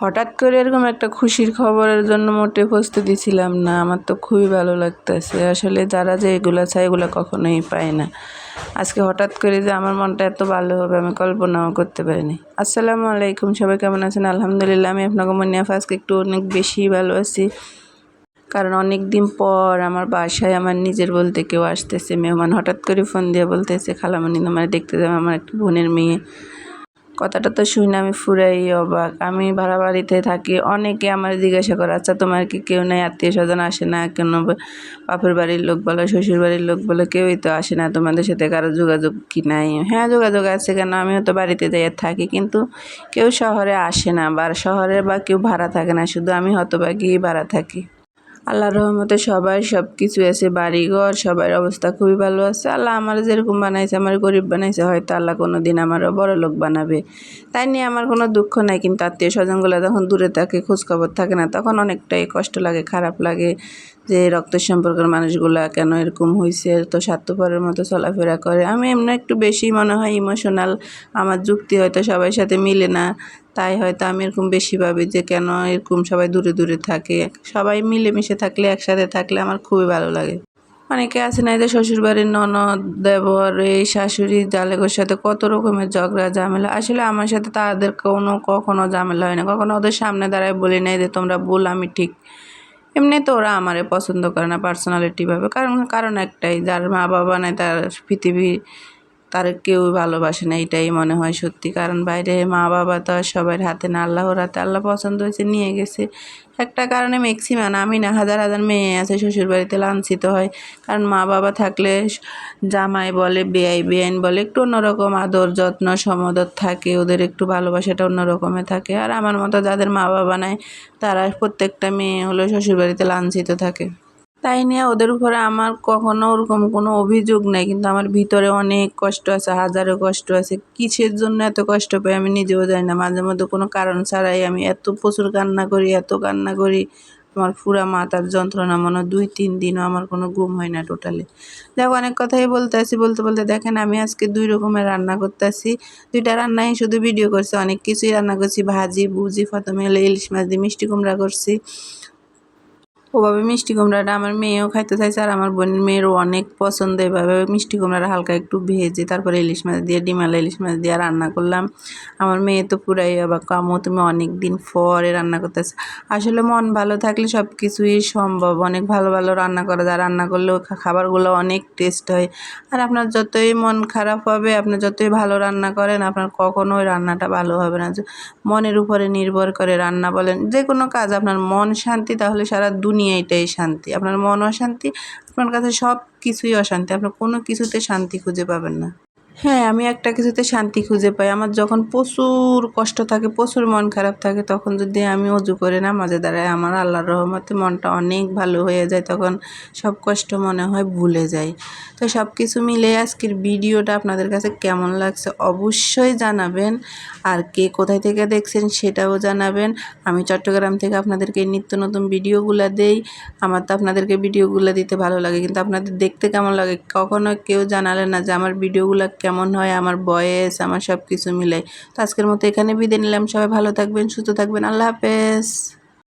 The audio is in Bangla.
হঠাৎ করে এরকম একটা খুশির খবরের জন্য মোটে প্রস্তুতি ছিলাম না। আমার তো খুবই ভালো লাগতেছে। আসলে যারা যে এগুলো চায় এগুলো কখনোই পায় না। আজকে হঠাৎ করে যে আমার মনটা এত ভালো হবে আমি কল্পনাও করতে পারিনি। আসসালামু আলাইকুম, সবাই কেমন আছেন? আলহামদুলিল্লাহ, আমি আপনাকে মনে আজকে একটু অনেক বেশি ভালো আছি। কারণ অনেক দিন পর আমার বাসায় আমার নিজের বলতে কেউ আসতেছে, মেহমান হঠাৎ করে ফোন দিয়ে বলতেছে খালামণি তোমার দেখতে যাবে, আমার একটা বোনের মেয়ে। কথাটা তো শুনে আমি পুরাই অবাক। আমি ভাড়া বাড়িতে থাকি, অনেকে আমার জিজ্ঞাসা করে আচ্ছা তোমার কি কেউ নাই, আত্মীয় স্বজন আসে না কেন? বাপের বাড়ির লোক বলো, শ্বশুর বাড়ির লোক বলো, কেউই তো আসে না, তোমাদের সাথে কারো যোগাযোগ কি নাই? হ্যাঁ, যোগাযোগ আছে, কেন আমিও তো বাড়িতে যাই থাকি, কিন্তু কেউ শহরে আসে না, বা শহরে বা কেউ ভাড়া থাকে না, শুধু আমি হতভাগী ভাড়া থাকি। আল্লাহর রহমতে সবাই সব কিছু আছে, বাড়িঘর সবার অবস্থা খুবই ভালো আছে। আল্লাহ আমার যেরকম বানাইছে, আমার গরিব বানাইছে, হয়তো আল্লাহ কোনো দিন আমারও বড় লোক বানাবে, তাই নিয়ে আমার কোনো দুঃখ নাই। কিন্তু আত্মীয় স্বজনগুলো যখন দূরে থাকে, খোঁজখবর থাকে না, তখন অনেকটাই কষ্ট লাগে, খারাপ লাগে যে রক্তের সম্পর্কের মানুষগুলা কেন এরকম হয়েছে, তো স্বার্থপরের মতো চলাফেরা করে। আমি এমনি একটু বেশি মনে হয় ইমোশনাল, আমার যুক্তি হয়তো সবার সাথে মিলে না, তাই হয়তো আমি এরকম বেশি ভাবি যে কেন এরকম সবাই দূরে দূরে থাকে। সবাই মিলেমিশে থাকলে, একসাথে থাকলে আমার খুবই ভালো লাগে। অনেকে আছে না যে শ্বশুরবাড়ির ননদ, দেবর, এই শাশুড়ি, জালেগোর সাথে কত রকমের ঝগড়া ঝামেলা। আসলে আমার সাথে তাদের কখনো ঝামেলা হয় না, কখনো ওদের সামনে দাঁড়ায় বলি নাই যে তোমরা ভুল আমি ঠিক। এমনি তো ওরা আমারে পছন্দ করে না পার্সোনালিটিভাবে, কারণ একটাই, যার মা বাবা নাই তার পৃথিবী তার কেউ ভালোবাসে না, এটাই মনে হয় সত্যি। কারণ বাইরে মা বাবা তো আর সবার হাতে না, আল্লাহর হাতে। আল্লাহ পছন্দ হয়েছে নিয়ে গেছে। একটা কারণে ম্যাক্সিমাম, আমি না, হাজার হাজার মেয়ে আছে শ্বশুরবাড়িতে লাঞ্ছিত হয়। কারণ মা বাবা থাকলে জামাই বলে, বেআইন বলে, একটু অন্যরকম আদর যত্ন সমাদর থাকে, ওদের একটু ভালোবাসাটা অন্যরকমের থাকে। আর আমার মতো যাদের মা বাবা নাই, তারা প্রত্যেকটা মেয়ে হলো শ্বশুরবাড়িতে লাঞ্ছিত থাকে। তাই নিয়ে ওদের উপরে আমার কখনো ওরকম কোনো অভিযোগ নেই, কিন্তু আমার ভিতরে অনেক কষ্ট আছে, হাজারো কষ্ট আছে। কিসের জন্য এত কষ্ট পাই আমি নিজেও জানি না। মাঝে মধ্যে কোনো কারণ ছাড়াই আমি এত প্রচুর কান্না করি, এত কান্না করি, আমার পুরা মাথার যন্ত্রণা, মনে হয় 2-3 দিনও আমার কোনো ঘুম হয় না টোটালি। দেখো, অনেক কথাই বলতে আসি, বলতে বলতে দেখেন আমি আজকে 2 রকমের রান্না করতে আসি। 2টা রান্নাই শুধু ভিডিও করছি, অনেক কিছুই রান্না করছি, ভাজি ভুজি, প্রথমে হলো ইলিশ মাছ দিয়ে মিষ্টি কুমড়া করছি। ওভাবে মিষ্টি কুমড়াটা আমার মেয়েও খাইতে চাইছে, আর আমার বোনের মেয়েরও অনেক পছন্দ। এভাবে মিষ্টি কুমড়াটা হালকা একটু ভেজে তারপরে ইলিশ মাছ দিয়ে, ডিমালা ইলিশ মাছ দিয়ে রান্না করলাম। আমার মেয়ে তো পুরাই অবাক, আম্মু তুমি অনেক দিন পরে রান্না করতেছো। আসলে মন ভালো থাকলে সব কিছুই সম্ভব, অনেক ভালো ভালো রান্না করা যায়, রান্না করলেও খাবারগুলো অনেক টেস্ট হয়। আর আপনার যতই মন খারাপ হবে, আপনি যতই ভালো রান্না করেন, আপনার কখনোই রান্নাটা ভালো হবে না। মনের উপরে নির্ভর করে রান্না বলেন যে কোনো কাজ, আপনার মন শান্তি তাহলে সারা দুনিয়াটাই শান্তি। আপনার মন অশান্তি, আপনার কাছে সব কিছুই অশান্তি, আপনার কোনো কিছুতে শান্তি খুঁজে পাবেন না। হ্যাঁ, আমি একটা কিছুতে শান্তি খুঁজে পাই, আমার যখন প্রচুর কষ্ট থাকে, প্রচুর মন খারাপ থাকে, তখন যদি আমি অজু করে নামাজে দাঁড়াই, আমার আল্লাহর রহমতে মনটা অনেক ভালো হয়ে যায়, তখন সব কষ্ট মনে হয় ভুলে যায়। তো সব কিছু মিলে আজকের ভিডিওটা আপনাদের কাছে কেমন লাগছে অবশ্যই জানাবেন, আর কে কোথায় থেকে দেখছেন সেটাও জানাবেন। আমি চট্টগ্রাম থেকে আপনাদেরকে নিত্য নতুন ভিডিওগুলো দেই। আমার তো আপনাদেরকে ভিডিওগুলো দিতে ভালো লাগে, কিন্তু আপনাদের দেখতে কেমন লাগে কখনো কেউ জানালে না যে আমার ভিডিওগুলো কেমন হয়, আমার ভয়েস, আমার সব কিছু মিলাই। তো আজকের মতো এখানে বিদায় নিলাম। সবাই ভালো থাকবেন, সুস্থ থাকবেন, আল্লাহ হাফেজ।